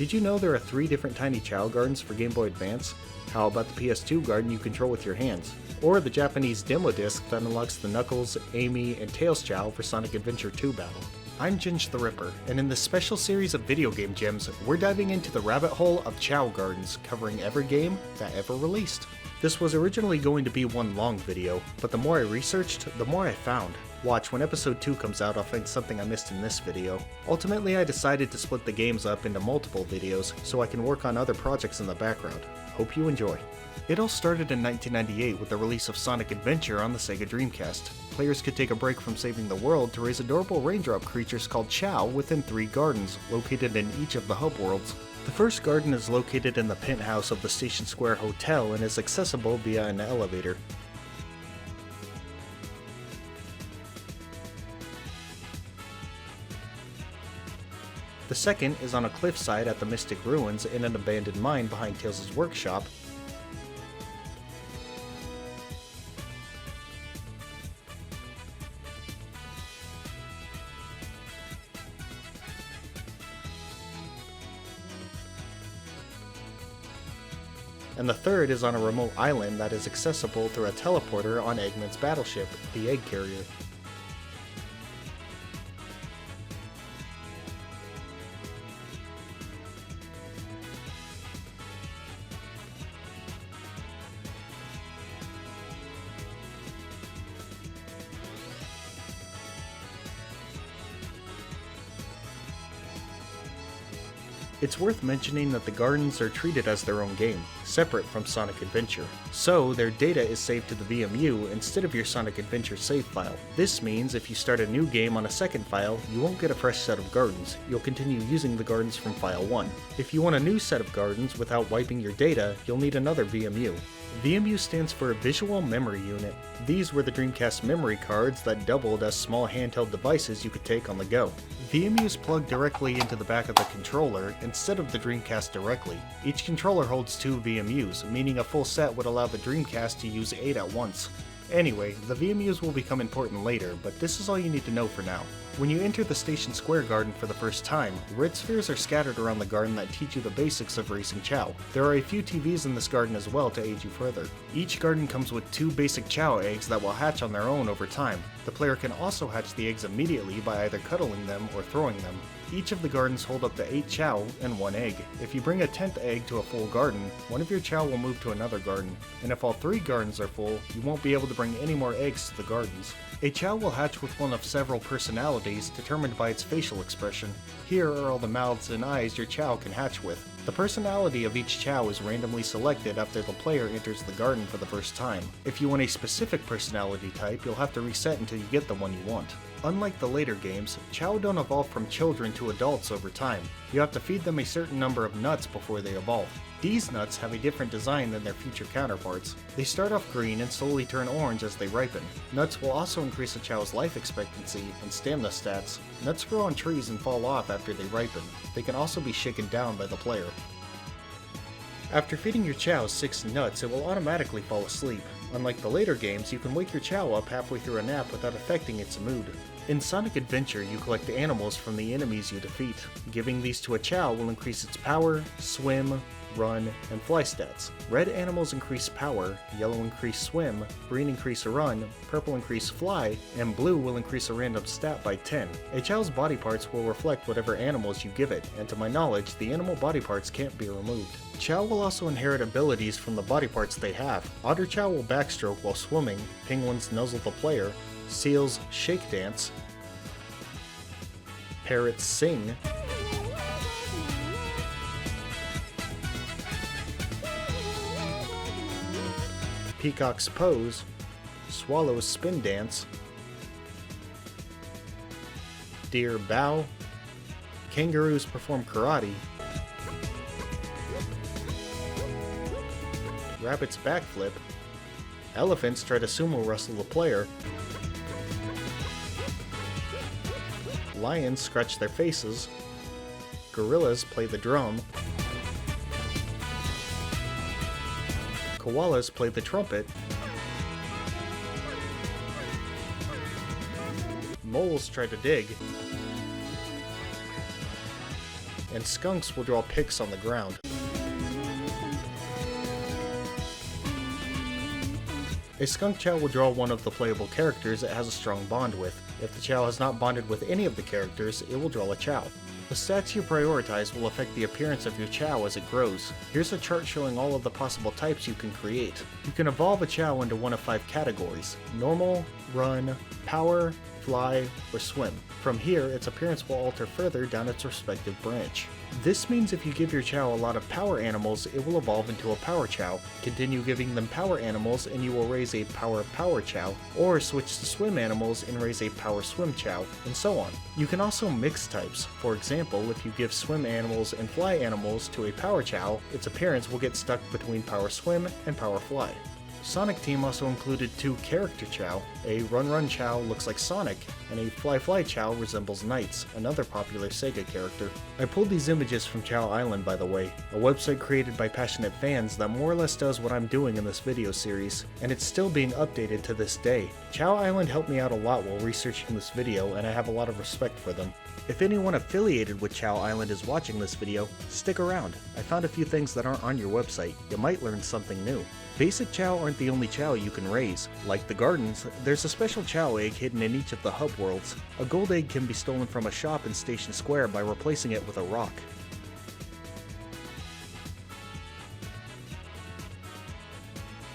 Did you know there are 3 different tiny Chao Gardens for Game Boy Advance? How about the PS2 garden you control with your hands? Or the Japanese demo disc that unlocks the Knuckles, Amy, and Tails Chao for Sonic Adventure 2 battle? I'm Ginge the Ripper, and in this special series of video game gems, we're diving into the rabbit hole of Chao Gardens, covering every game that ever released. This was originally going to be one long video, but the more I researched, the more I found. Watch, when episode 2 comes out, I'll find something I missed in this video. Ultimately, I decided to split the games up into multiple videos so I can work on other projects in the background. Hope you enjoy. It all started in 1998 with the release of Sonic Adventure on the Sega Dreamcast. Players could take a break from saving the world to raise adorable raindrop creatures called Chao within 3 gardens, located in each of the hub worlds. The first garden is located in the penthouse of the Station Square Hotel and is accessible via an elevator. The second is on a cliffside at the Mystic Ruins in an abandoned mine behind Tails' workshop. And the third is on a remote island that is accessible through a teleporter on Eggman's battleship, the Egg Carrier. It's worth mentioning that the gardens are treated as their own game, separate from Sonic Adventure. So, their data is saved to the VMU instead of your Sonic Adventure save file. This means if you start a new game on a second file, you won't get a fresh set of gardens. You'll continue using the gardens from file 1. If you want a new set of gardens without wiping your data, you'll need another VMU. VMU stands for Visual Memory Unit. These were the Dreamcast memory cards that doubled as small handheld devices you could take on the go. VMUs plug directly into the back of the controller instead of the Dreamcast directly. Each controller holds 2 VMUs, meaning a full set would allow the Dreamcast to use 8 at once. Anyway, the VMUs will become important later, but this is all you need to know for now. When you enter the Station Square Garden for the first time, red spheres are scattered around the garden that teach you the basics of racing Chao. There are a few TVs in this garden as well to aid you further. Each garden comes with 2 basic Chao eggs that will hatch on their own over time. The player can also hatch the eggs immediately by either cuddling them or throwing them. Each of the gardens hold up to 8 Chao and 1 egg. If you bring a 10th egg to a full garden, one of your Chao will move to another garden, and if all 3 gardens are full, you won't be able to bring any more eggs to the gardens. A Chao will hatch with one of several personalities determined by its facial expression. Here are all the mouths and eyes your Chao can hatch with. The personality of each Chao is randomly selected after the player enters the garden for the first time. If you want a specific personality type, you'll have to reset until you get the one you want. Unlike the later games, Chao don't evolve from children to adults over time. You have to feed them a certain number of nuts before they evolve. These nuts have a different design than their future counterparts. They start off green and slowly turn orange as they ripen. Nuts will also increase a Chao's life expectancy and stamina stats. Nuts grow on trees and fall off after they ripen. They can also be shaken down by the player. After feeding your Chao 6 nuts, it will automatically fall asleep. Unlike the later games, you can wake your Chao up halfway through a nap without affecting its mood. In Sonic Adventure, you collect animals from the enemies you defeat. Giving these to a Chao will increase its power, swim, run, and fly stats. Red animals increase power, yellow increase swim, green increase run, purple increase fly, and blue will increase a random stat by 10. A Chao's body parts will reflect whatever animals you give it, and to my knowledge, the animal body parts can't be removed. Chao will also inherit abilities from the body parts they have. Otter Chao will backstroke while swimming, penguins nuzzle the player, seals shake dance, parrots sing, peacocks pose, swallows spin dance, deer bow, kangaroos perform karate, rabbits backflip, elephants try to sumo wrestle the player, lions scratch their faces, gorillas play the drum, koalas play the trumpet, moles try to dig, and skunks will draw pics on the ground. A skunk Chao will draw one of the playable characters it has a strong bond with. If the Chao has not bonded with any of the characters, it will draw a Chao. The stats you prioritize will affect the appearance of your Chao as it grows. Here's a chart showing all of the possible types you can create. You can evolve a Chao into one of 5 categories: normal, run, power, fly, or swim. From here, its appearance will alter further down its respective branch. This means if you give your Chao a lot of power animals, it will evolve into a power Chao. Continue giving them power animals and you will raise a power Chao, or switch to swim animals and raise a power swim Chao, and so on. You can also mix types. For example, if you give swim animals and fly animals to a power Chao, its appearance will get stuck between power swim and power fly. Sonic Team also included 2 character Chao. A Run Chao looks like Sonic, and a Fly Chao resembles Knights, another popular Sega character. I pulled these images from Chao Island, by the way, a website created by passionate fans that more or less does what I'm doing in this video series, and it's still being updated to this day. Chao Island helped me out a lot while researching this video, and I have a lot of respect for them. If anyone affiliated with Chao Island is watching this video, stick around. I found a few things that aren't on your website. You might learn something new. Basic Chao aren't the only Chao you can raise. Like the gardens, there's a special Chao egg hidden in each of the hub worlds. A gold egg can be stolen from a shop in Station Square by replacing it with a rock.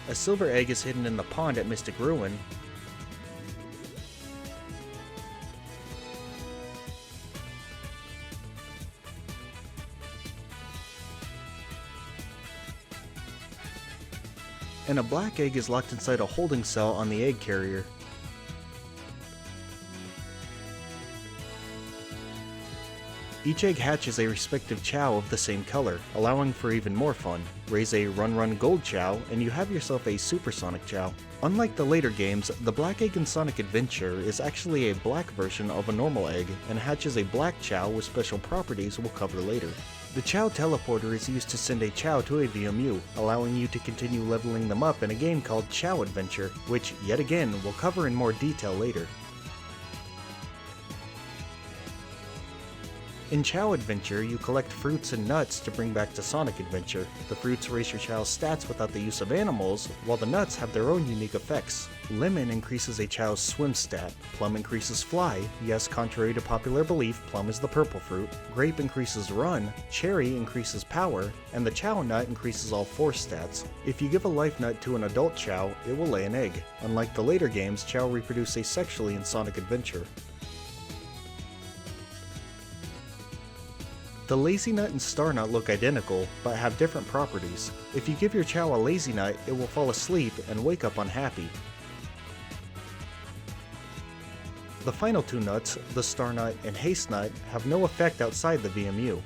A silver egg is hidden in the pond at Mystic Ruin. And a black egg is locked inside a holding cell on the egg carrier. Each egg hatches a respective Chao of the same color, allowing for even more fun. Raise a Run Gold Chao, and you have yourself a Supersonic Chao. Unlike the later games, the black egg in Sonic Adventure is actually a black version of a normal egg, and hatches a black Chao with special properties we'll cover later. The Chao teleporter is used to send a Chao to a VMU, allowing you to continue leveling them up in a game called Chao Adventure, which, yet again, we'll cover in more detail later. In Chao Adventure, you collect fruits and nuts to bring back to Sonic Adventure. The fruits raise your Chao's stats without the use of animals, while the nuts have their own unique effects. Lemon increases a Chao's swim stat, Plum increases fly, yes, contrary to popular belief, Plum is the purple fruit, Grape increases run, Cherry increases power, and the Chao nut increases all 4 stats. If you give a life nut to an adult Chao, it will lay an egg. Unlike the later games, Chao reproduce asexually in Sonic Adventure. The Lazy Nut and Star Nut look identical, but have different properties. If you give your Chao a Lazy Nut, it will fall asleep and wake up unhappy. The final 2 nuts, the Star Nut and Haste Nut, have no effect outside the VMU.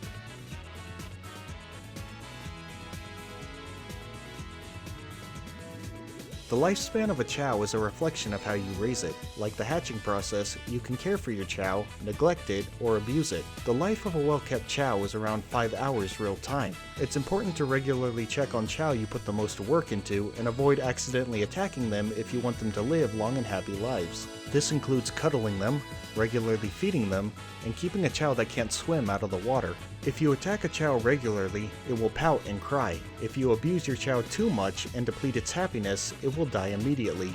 The lifespan of a Chao is a reflection of how you raise it. Like the hatching process, you can care for your Chao, neglect it, or abuse it. The life of a well-kept Chao is around 5 hours real time. It's important to regularly check on Chao you put the most work into and avoid accidentally attacking them if you want them to live long and happy lives. This includes cuddling them, regularly feeding them, and keeping a Chao that can't swim out of the water. If you attack a Chao regularly, it will pout and cry. If you abuse your Chao too much and deplete its happiness, it will die immediately.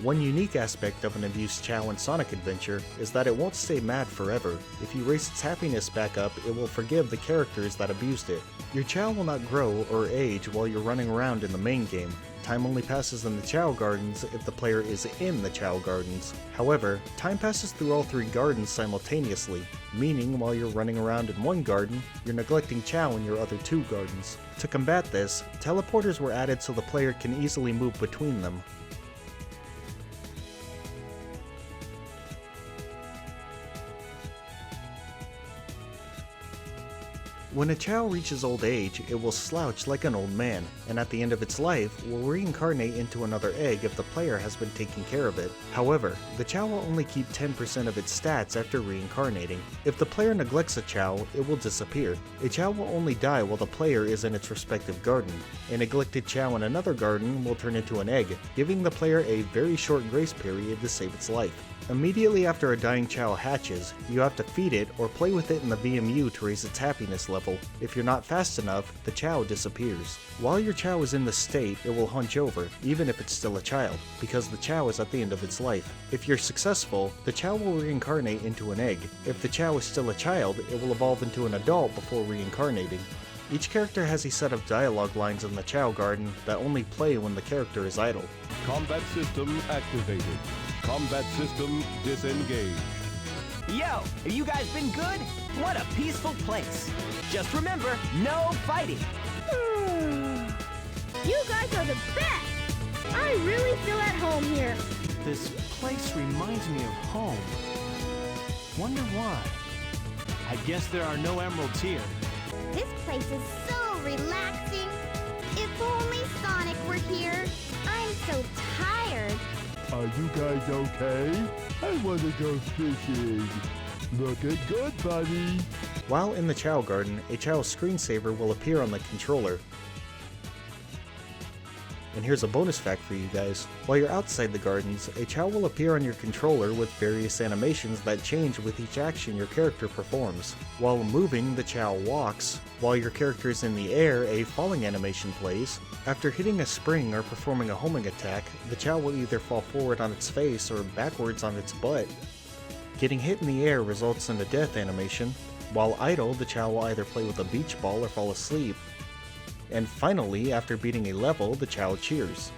One unique aspect of an abused Chao in Sonic Adventure is that it won't stay mad forever. If you raise its happiness back up, it will forgive the characters that abused it. Your Chao will not grow or age while you're running around in the main game. Time only passes in the Chao Gardens if the player is in the Chao Gardens. However, time passes through all 3 gardens simultaneously, meaning while you're running around in one garden, you're neglecting Chao in your other 2 gardens. To combat this, teleporters were added so the player can easily move between them. When a Chao reaches old age, it will slouch like an old man, and at the end of its life, will reincarnate into another egg if the player has been taking care of it. However, the Chao will only keep 10% of its stats after reincarnating. If the player neglects a Chao, it will disappear. A Chao will only die while the player is in its respective garden. A neglected Chao in another garden will turn into an egg, giving the player a very short grace period to save its life. Immediately after a dying Chao hatches, you have to feed it or play with it in the VMU to raise its happiness level. If you're not fast enough, the Chao disappears. While your Chao is in this state, it will hunch over, even if it's still a child, because the Chao is at the end of its life. If you're successful, the Chao will reincarnate into an egg. If the Chao is still a child, it will evolve into an adult before reincarnating. Each character has a set of dialogue lines in the Chao Garden that only play when the character is idle. Combat system activated. Combat system disengaged. Yo, have you guys been good? What a peaceful place. Just remember, no fighting. You guys are the best! I really feel at home here. This place reminds me of home. Wonder why? I guess there are no emeralds here. This place is so relaxing. If only Sonic were here. I'm so tired. Are you guys okay? I want to go fishing. Looking good, buddy. While in the Chao Garden, a Chao screensaver will appear on the controller. And here's a bonus fact for you guys. While you're outside the gardens, a Chao will appear on your controller with various animations that change with each action your character performs. While moving, the Chao walks. While your character is in the air, a falling animation plays. After hitting a spring or performing a homing attack, the Chao will either fall forward on its face or backwards on its butt. Getting hit in the air results in a death animation. While idle, the Chao will either play with a beach ball or fall asleep. And finally, after beating a level, the Chao cheers.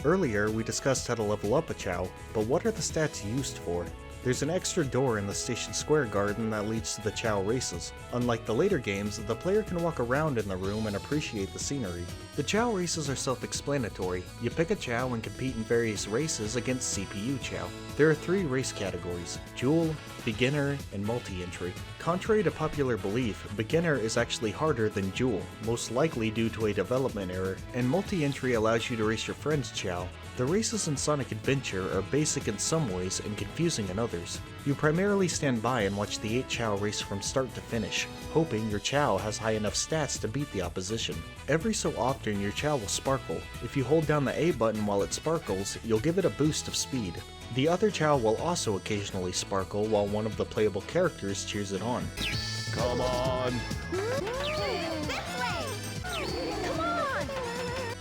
Earlier, we discussed how to level up a Chao, but what are the stats used for? There's an extra door in the Station Square garden that leads to the Chao races. Unlike the later games, the player can walk around in the room and appreciate the scenery. The Chao races are self-explanatory. You pick a Chao and compete in various races against CPU Chao. There are 3 race categories: Duel, Beginner, and Multi-Entry. Contrary to popular belief, Beginner is actually harder than Duel, most likely due to a development error, and Multi-Entry allows you to race your friend's Chao. The races in Sonic Adventure are basic in some ways and confusing in others. You primarily stand by and watch the 8 Chao race from start to finish, hoping your Chao has high enough stats to beat the opposition. Every so often your Chao will sparkle. If you hold down the A button while it sparkles, you'll give it a boost of speed. The other Chao will also occasionally sparkle while one of the playable characters cheers it on. Come on. This way! Come on!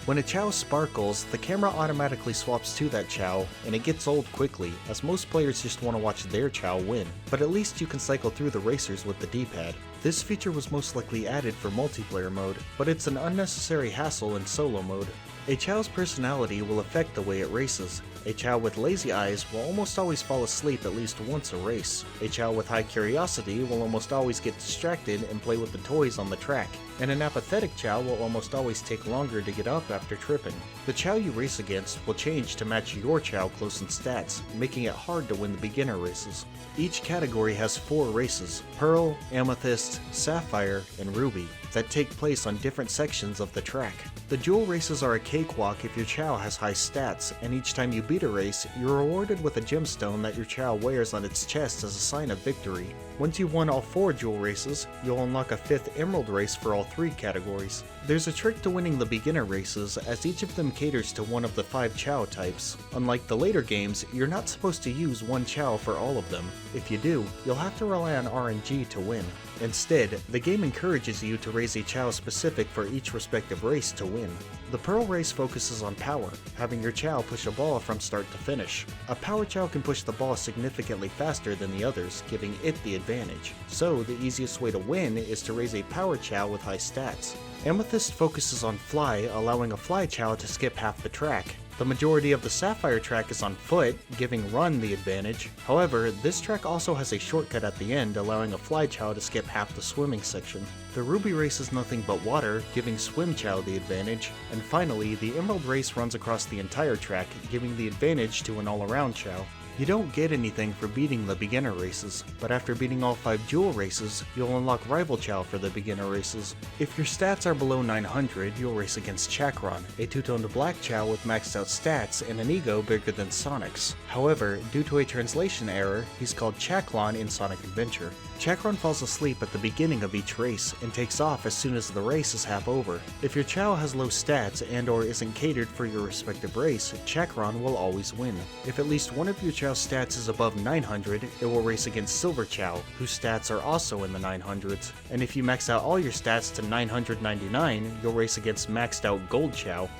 When a Chao sparkles, the camera automatically swaps to that Chao, and it gets old quickly, as most players just want to watch their Chao win. But at least you can cycle through the racers with the D-pad. This feature was most likely added for multiplayer mode, but it's an unnecessary hassle in solo mode. A Chao's personality will affect the way it races. A Chao with lazy eyes will almost always fall asleep at least once a race. A Chao with high curiosity will almost always get distracted and play with the toys on the track. And an apathetic Chao will almost always take longer to get up after tripping. The Chao you race against will change to match your Chao close in stats, making it hard to win the beginner races. Each category has 4 races: Pearl, Amethyst, Sapphire, and Ruby, that take place on different sections of the track. The duel races are a cakewalk if your Chao has high stats, and each time you beat a race, you're rewarded with a gemstone that your Chao wears on its chest as a sign of victory. Once you've won all 4 duel races, you'll unlock a 5th emerald race for all 3 categories. There's a trick to winning the beginner races, as each of them caters to one of the 5 Chao types. Unlike the later games, you're not supposed to use one Chao for all of them. If you do, you'll have to rely on RNG to win. Instead, the game encourages you to raise a Chao specific for each respective race to win. The Pearl race focuses on power, having your Chao push a ball from start to finish. A power Chao can push the ball significantly faster than the others, giving it the advantage. So, the easiest way to win is to raise a power Chao with high stats. Amethyst focuses on fly, allowing a fly Chao to skip half the track. The majority of the Sapphire track is on foot, giving Run the advantage. However, this track also has a shortcut at the end, allowing a Fly Chao to skip half the swimming section. The Ruby race is nothing but water, giving Swim Chao the advantage. And finally, the Emerald race runs across the entire track, giving the advantage to an all-around Chao. You don't get anything for beating the beginner races, but after beating all 5 jewel races, you'll unlock Rival Chao for the beginner races. If your stats are below 900, you'll race against Chakron, a two-toned black Chao with maxed out stats and an ego bigger than Sonic's. However, due to a translation error, he's called Chaklon in Sonic Adventure. Chakron falls asleep at the beginning of each race and takes off as soon as the race is half over. If your Chao has low stats and or isn't catered for your respective race, Chakron will always win. If at least one of your Chao's stats is above 900, it will race against Silver Chao, whose stats are also in the 900s. And if you max out all your stats to 999, you'll race against maxed out Gold Chao.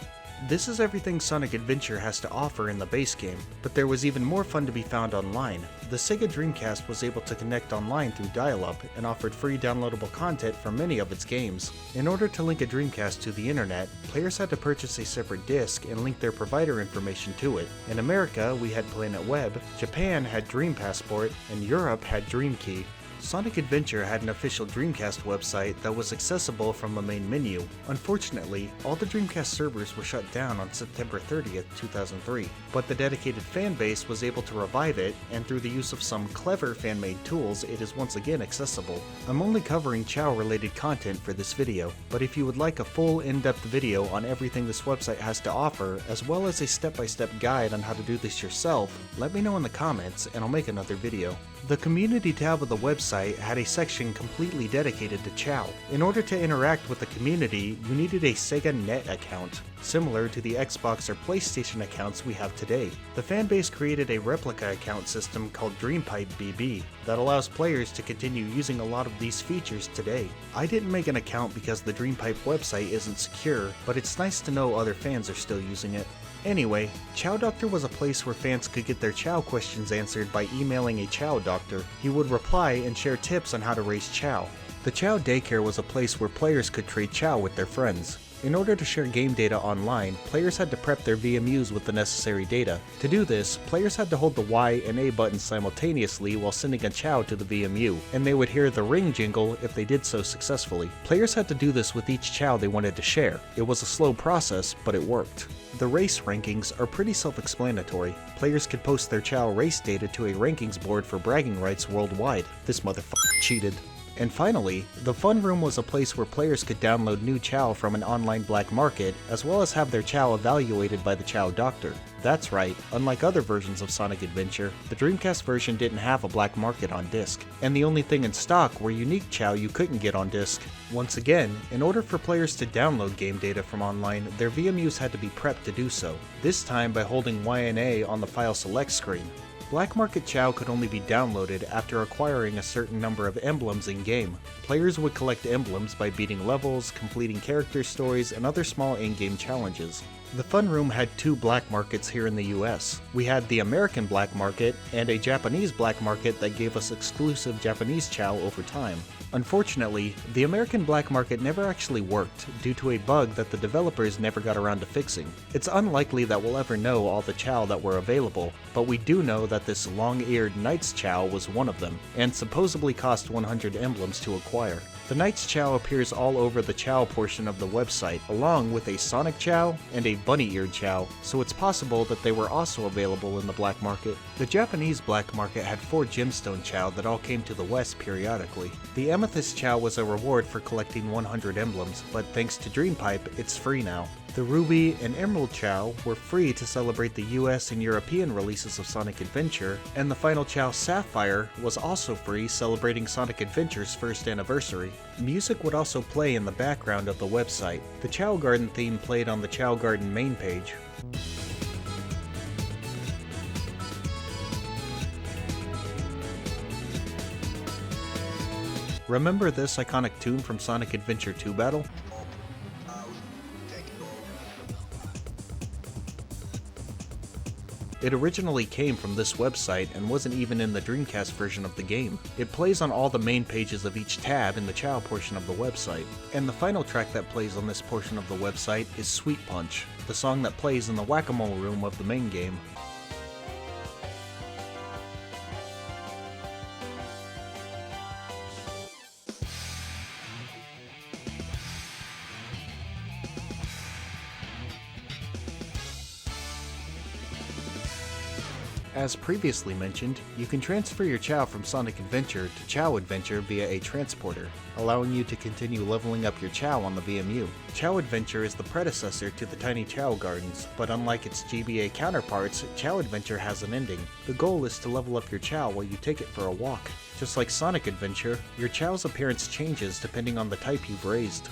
This is everything Sonic Adventure has to offer in the base game, but there was even more fun to be found online. The Sega Dreamcast was able to connect online through dial-up and offered free downloadable content for many of its games. In order to link a Dreamcast to the internet, players had to purchase a separate disc and link their provider information to it. In America, we had Planet Web, Japan had Dream Passport, and Europe had Dream Key. Sonic Adventure had an official Dreamcast website that was accessible from the main menu. Unfortunately, all the Dreamcast servers were shut down on September 30th, 2003, but the dedicated fanbase was able to revive it, and through the use of some clever fan-made tools, it is once again accessible. I'm only covering Chao-related content for this video, but if you would like a full in-depth video on everything this website has to offer, as well as a step-by-step guide on how to do this yourself, let me know in the comments and I'll make another video. The community tab of the website had a section completely dedicated to Chao. In order to interact with the community, you needed a Sega Net account, similar to the Xbox or PlayStation accounts we have today. The fanbase created a replica account system called DreamPipe BB that allows players to continue using a lot of these features today. I didn't make an account because the DreamPipe website isn't secure, but it's nice to know other fans are still using it. Anyway, Chao Doctor was a place where fans could get their Chao questions answered by emailing a Chao Doctor. He would reply and share tips on how to raise Chao. The Chao Daycare was a place where players could trade Chao with their friends. In order to share game data online, players had to prep their VMUs with the necessary data. To do this, players had to hold the Y and A buttons simultaneously while sending a Chao to the VMU, and they would hear the ring jingle if they did so successfully. Players had to do this with each Chao they wanted to share. It was a slow process, but it worked. The race rankings are pretty self-explanatory. Players could post their Chao race data to a rankings board for bragging rights worldwide. This motherfucker cheated. And finally, the Fun Room was a place where players could download new Chao from an online black market, as well as have their Chao evaluated by the Chao Doctor. That's right, unlike other versions of Sonic Adventure, the Dreamcast version didn't have a black market on disc, and the only thing in stock were unique Chao you couldn't get on disc. Once again, in order for players to download game data from online, their VMUs had to be prepped to do so, this time by holding Y and A on the file select screen. Black Market Chao could only be downloaded after acquiring a certain number of emblems in-game. Players would collect emblems by beating levels, completing character stories, and other small in-game challenges. The Fun Room had 2 black markets here in the US. We had the American black market and a Japanese black market that gave us exclusive Japanese Chao over time. Unfortunately, the American black market never actually worked due to a bug that the developers never got around to fixing. It's unlikely that we'll ever know all the Chao that were available, but we do know that this long-eared Knight's Chao was one of them, and supposedly cost 100 emblems to acquire. The Knight's Chao appears all over the Chao portion of the website, along with a Sonic Chao and a bunny-eared Chao, so it's possible that they were also available in the black market. The Japanese black market had 4 gemstone Chao that all came to the west periodically. The Amethyst Chao was a reward for collecting 100 emblems, but thanks to DreamPipe, it's free now. The Ruby and Emerald Chao were free to celebrate the US and European releases of Sonic Adventure, and the final Chao Sapphire was also free, celebrating Sonic Adventure's first anniversary. Music would also play in the background of the website. The Chao Garden theme played on the Chao Garden main page. Remember this iconic tune from Sonic Adventure 2 Battle? It originally came from this website and wasn't even in the Dreamcast version of the game. It plays on all the main pages of each tab in the Chao portion of the website. And the final track that plays on this portion of the website is Sweet Punch, the song that plays in the Whack-A-Mole room of the main game. As previously mentioned, you can transfer your Chao from Sonic Adventure to Chao Adventure via a transporter, allowing you to continue leveling up your Chao on the VMU. Chao Adventure is the predecessor to the tiny Chao Gardens, but unlike its GBA counterparts, Chao Adventure has an ending. The goal is to level up your Chao while you take it for a walk. Just like Sonic Adventure, your Chao's appearance changes depending on the type you've raised.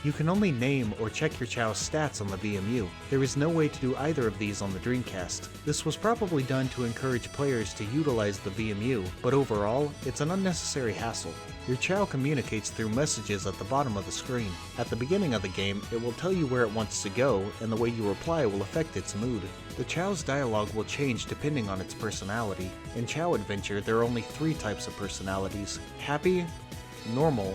You can only name or check your Chao's stats on the VMU. There is no way to do either of these on the Dreamcast. This was probably done to encourage players to utilize the VMU, but overall, it's an unnecessary hassle. Your Chao communicates through messages at the bottom of the screen. At the beginning of the game, it will tell you where it wants to go, and the way you reply will affect its mood. The Chao's dialogue will change depending on its personality. In Chao Adventure, there are only 3 types of personalities: happy, normal,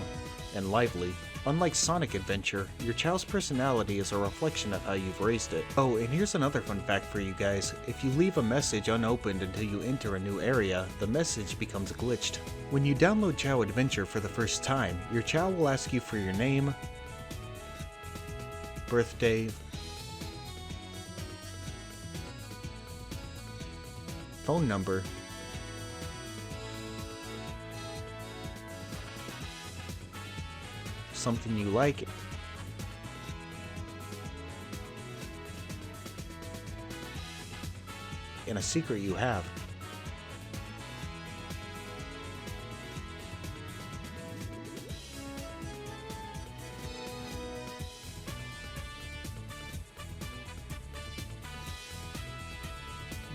and lively. Unlike Sonic Adventure, your Chao's personality is a reflection of how you've raised it. Oh, and here's another fun fact for you guys. If you leave a message unopened until you enter a new area, the message becomes glitched. When you download Chao Adventure for the first time, your Chao will ask you for your name, birthday, phone number, something you like, and a secret you have.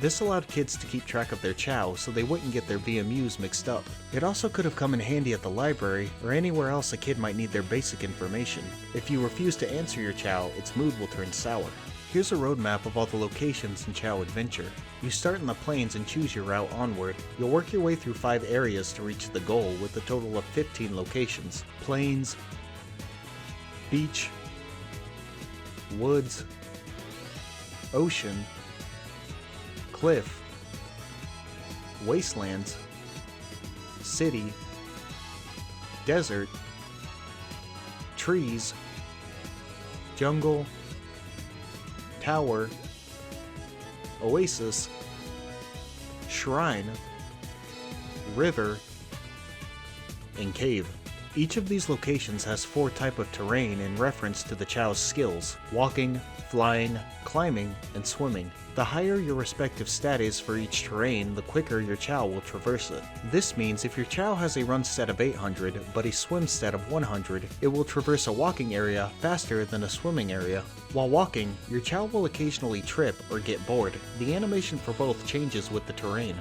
This allowed kids to keep track of their Chao so they wouldn't get their VMUs mixed up. It also could have come in handy at the library or anywhere else a kid might need their basic information. If you refuse to answer your Chao, its mood will turn sour. Here's a roadmap of all the locations in Chao Adventure. You start in the plains and choose your route onward. You'll work your way through 5 areas to reach the goal with a total of 15 locations. Plains, beach, woods, ocean, cliff, wastelands, city, desert, trees, jungle, tower, oasis, shrine, river, and cave. Each of these locations has 4 types of terrain in reference to the Chao's skills: walking, flying, climbing, and swimming. The higher your respective stat is for each terrain, the quicker your Chao will traverse it. This means if your Chao has a run stat of 800, but a swim stat of 100, it will traverse a walking area faster than a swimming area. While walking, your Chao will occasionally trip or get bored. The animation for both changes with the terrain.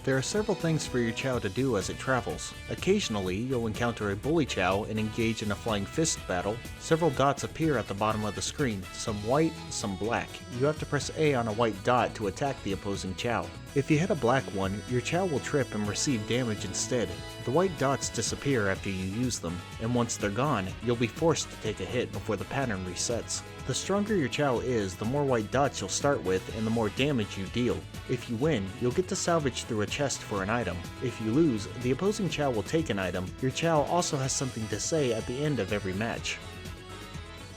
There are several things for your Chao to do as it travels. Occasionally, you'll encounter a bully Chao and engage in a flying fist battle. Several dots appear at the bottom of the screen, some white, some black. You have to press A on a white dot to attack the opposing Chao. If you hit a black one, your Chao will trip and receive damage instead. The white dots disappear after you use them, and once they're gone, you'll be forced to take a hit before the pattern resets. The stronger your Chao is, the more white dots you'll start with and the more damage you deal. If you win, you'll get to salvage through a chest for an item. If you lose, the opposing Chao will take an item. Your Chao also has something to say at the end of every match.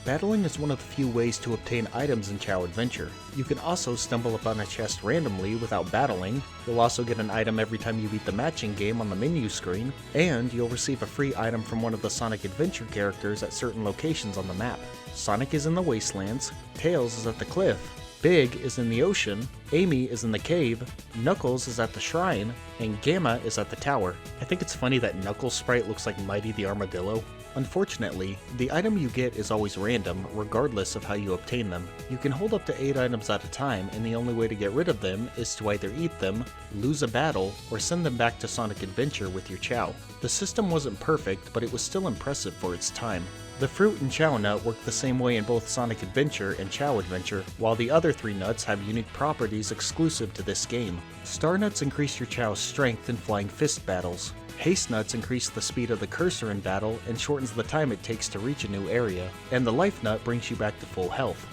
Battling is one of the few ways to obtain items in Chao Adventure. You can also stumble upon a chest randomly without battling. You'll also get an item every time you beat the matching game on the menu screen, and you'll receive a free item from one of the Sonic Adventure characters at certain locations on the map. Sonic is in the wastelands, Tails is at the cliff, Big is in the ocean, Amy is in the cave, Knuckles is at the shrine, and Gamma is at the tower. I think it's funny that Knuckles' sprite looks like Mighty the Armadillo. Unfortunately, the item you get is always random, regardless of how you obtain them. You can hold up to 8 items at a time, and the only way to get rid of them is to either eat them, lose a battle, or send them back to Sonic Adventure with your Chao. The system wasn't perfect, but it was still impressive for its time. The fruit and Chao nut work the same way in both Sonic Adventure and Chao Adventure, while the other 3 nuts have unique properties exclusive to this game. Star nuts increase your Chao's strength in flying fist battles. Haste nuts increase the speed of the cursor in battle and shortens the time it takes to reach a new area, and the life nut brings you back to full health.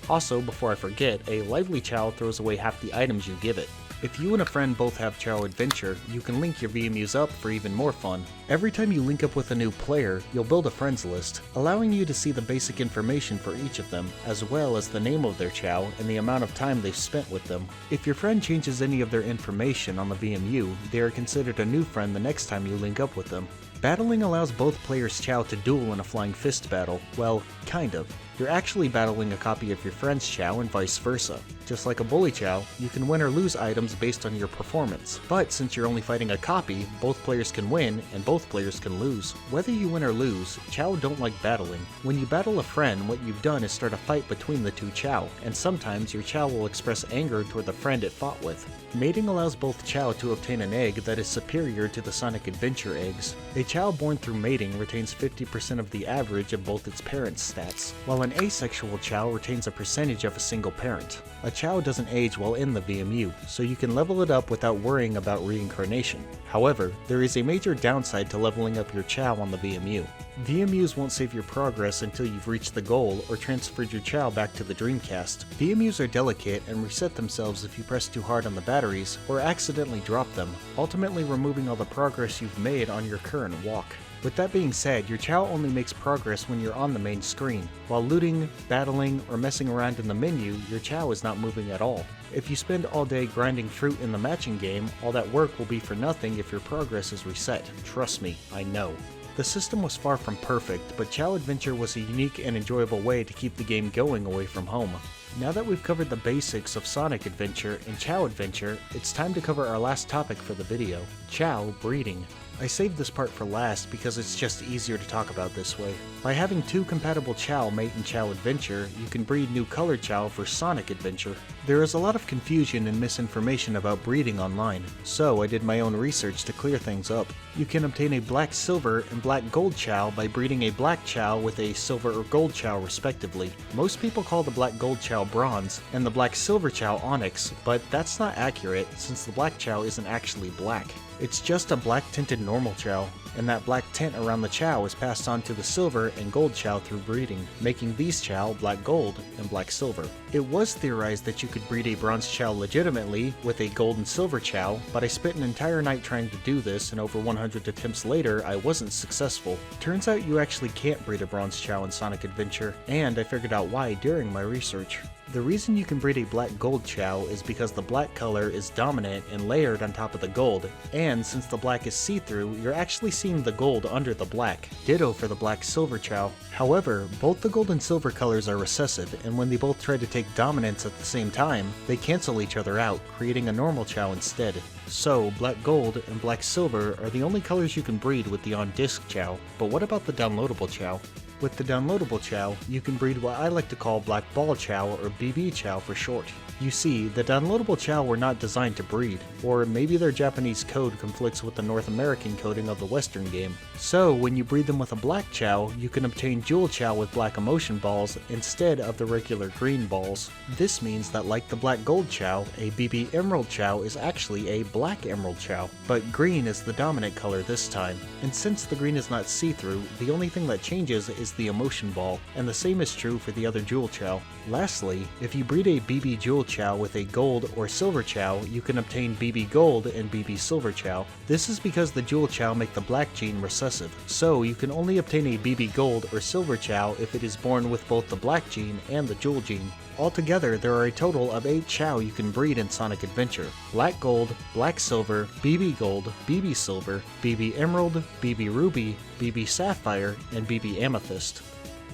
Also, before I forget, a lively Chao throws away half the items you give it. If you and a friend both have Chao Adventure, you can link your VMUs up for even more fun. Every time you link up with a new player, you'll build a friends list, allowing you to see the basic information for each of them, as well as the name of their Chao and the amount of time they've spent with them. If your friend changes any of their information on the VMU, they are considered a new friend the next time you link up with them. Battling allows both players' Chao to duel in a flying fist battle. Well, kind of. You're actually battling a copy of your friend's Chao and vice versa. Just like a bully Chao, you can win or lose items based on your performance. But since you're only fighting a copy, both players can win and both players can lose. Whether you win or lose, Chao don't like battling. When you battle a friend, what you've done is start a fight between the 2 Chao, and sometimes your Chao will express anger toward the friend it fought with. Mating allows both Chao to obtain an egg that is superior to the Sonic Adventure eggs. A Chao born through mating retains 50% of the average of both its parents' stats, while an asexual Chao retains a percentage of a single parent. A Chao doesn't age while in the VMU, so you can level it up without worrying about reincarnation. However, there is a major downside to leveling up your Chao on the VMU. VMUs won't save your progress until you've reached the goal or transferred your Chao back to the Dreamcast. VMUs are delicate and reset themselves if you press too hard on the batteries or accidentally drop them, ultimately removing all the progress you've made on your current walk. With that being said, your Chao only makes progress when you're on the main screen. While looting, battling, or messing around in the menu, your Chao is not moving at all. If you spend all day grinding fruit in the matching game, all that work will be for nothing if your progress is reset. Trust me, I know. The system was far from perfect, but Chao Adventure was a unique and enjoyable way to keep the game going away from home. Now that we've covered the basics of Sonic Adventure and Chao Adventure, it's time to cover our last topic for the video, Chao breeding. I saved this part for last because it's just easier to talk about this way. By having 2 compatible Chao mate in Chao Adventure, you can breed new colored Chao for Sonic Adventure. There is a lot of confusion and misinformation about breeding online, so I did my own research to clear things up. You can obtain a black silver and black gold Chao by breeding a black Chao with a silver or gold Chao respectively. Most people call the black gold Chao bronze and the black silver Chao onyx, but that's not accurate since the black Chao isn't actually black. It's just a black tinted normal Chao, and that black tint around the Chao is passed on to the silver and gold Chao through breeding, making these Chao black gold and black silver. It was theorized that you could breed a bronze Chao legitimately with a gold and silver Chao, but I spent an entire night trying to do this, and over 100 attempts later I wasn't successful. Turns out you actually can't breed a bronze Chao in Sonic Adventure, and I figured out why during my research. The reason you can breed a black gold Chao is because the black color is dominant and layered on top of the gold, and since the black is see-through, you're actually seeing the gold under the black. Ditto for the black silver Chao. However, both the gold and silver colors are recessive, and when they both try to take dominance at the same time, they cancel each other out, creating a normal Chao instead. So, black gold and black silver are the only colors you can breed with the on-disc Chao, but what about the downloadable Chao? With the downloadable Chao, you can breed what I like to call Black Ball Chao or BB Chao for short. You see, the downloadable Chao were not designed to breed, or maybe their Japanese code conflicts with the North American coding of the Western game. So, when you breed them with a black Chao, you can obtain Jewel Chao with black emotion balls instead of the regular green balls. This means that like the Black Gold Chao, a BB Emerald Chao is actually a Black Emerald Chao, but green is the dominant color this time. And since the green is not see-through, the only thing that changes is the emotion ball, and the same is true for the other Jewel Chao. Lastly, if you breed a BB Jewel Chao with a Gold or Silver Chao, you can obtain BB Gold and BB Silver Chao. This is because the Jewel Chao make the black gene recessive, so you can only obtain a BB Gold or Silver Chao if it is born with both the black gene and the Jewel gene. Altogether, there are a total of 8 Chao you can breed in Sonic Adventure: Black Gold, Black Silver, BB Gold, BB Silver, BB Emerald, BB Ruby, BB Sapphire, and BB Amethyst.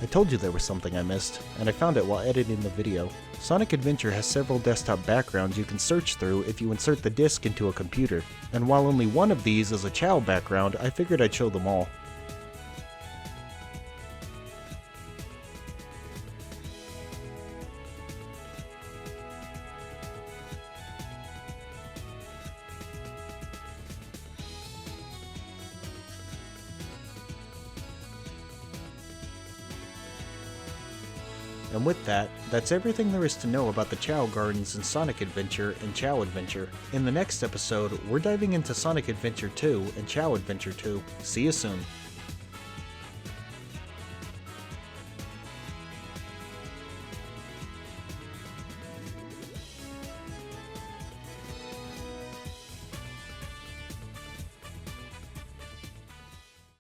I told you there was something I missed, and I found it while editing the video. Sonic Adventure has several desktop backgrounds you can search through if you insert the disc into a computer, and while only one of these is a Chao background, I figured I'd show them all. And with that, that's everything there is to know about the Chao Gardens in Sonic Adventure and Chao Adventure. In the next episode, we're diving into Sonic Adventure 2 and Chao Adventure 2. See you soon.